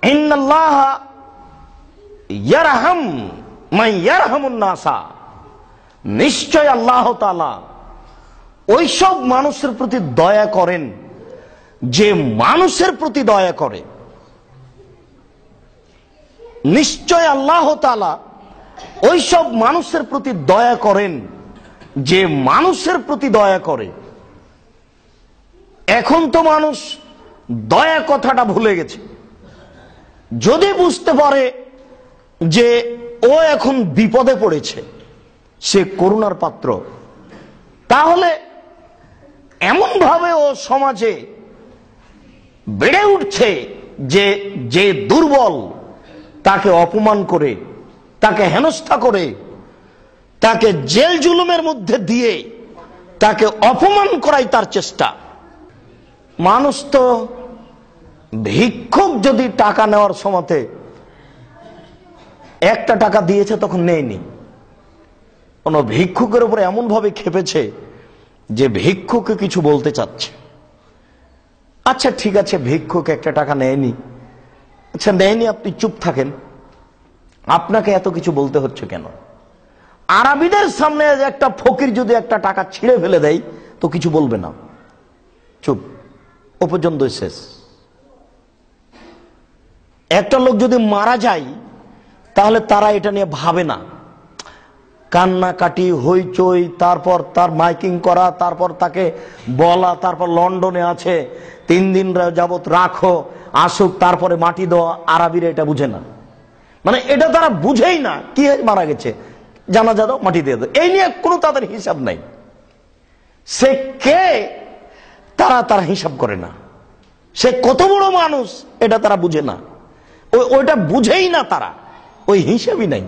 ইন্নাল্লাহা ইয়ারহাম মান ইয়ারহামুন নাসা, নিশ্চয় আল্লাহ তাআলা ওইসব মানুষের প্রতি দয়া করেন যে মানুষের প্রতি দয়া করে। নিশ্চয় আল্লাহ তাআলা ওইসব মানুষের প্রতি দয়া করেন যে মানুষের প্রতি দয়া করে। এখন তো মানুষ দয়া কথাটা ভুলে গেছে। যদি বুঝতে পারে যে ও এখন বিপদে পড়েছে, সে করুণার পাত্র, তাহলে এমন ভাবে ও সমাজে বেড়ে উঠছে যে যে দুর্বল তাকে অপমান করে, তাকে হেনস্থা করে, তাকে জেল জুলুমের মধ্যে দিয়ে তাকে অপমান করাই তার চেষ্টা। মানুষ তো ভিক্ষুক যদি টাকা নেওয়ার সময়তে একটা টাকা দিয়েছে তখন নেয়নি, কোন ভিক্ষুকের উপরে এমন ভাবে খেপেছে যে ভিক্ষুকে কিছু বলতে চাচ্ছে। আচ্ছা ঠিক আছে, ভিক্ষুক একটা টাকা নেয়নি, আচ্ছা নেয়নি, আপনি চুপ থাকেন, আপনাকে এত কিছু বলতে হচ্ছে কেন? আরবিদের সামনে একটা ফকির যদি একটা টাকা ছিঁড়ে ফেলে দেয় তো কিছু বলবে না, চুপ, ও পর্যন্ত শেষ। একটা লোক যদি মারা যায় তাহলে তারা এটা নিয়ে ভাবে না, কান্নাকাটি হইচই, তারপর তার মাইকিং করা, তারপর তাকে বলা, তারপর লন্ডনে আছে 3 দিন যাবত রাখো, আসুক, তারপরে মাটি দেওয়া। আরবিরা এটা বুঝে না, মানে এটা তারা বুঝেই না। কি মারা গেছে, জানাজা দাও, মাটি দিয়ে দাও, এই নিয়ে কোনো তাদের হিসাব নাই। সে কে তারা হিসাব করে না, সে কত বড় মানুষ এটা তারা বুঝে না, ওইটা বুঝেই না, তারা ওই হিসাবই নাই।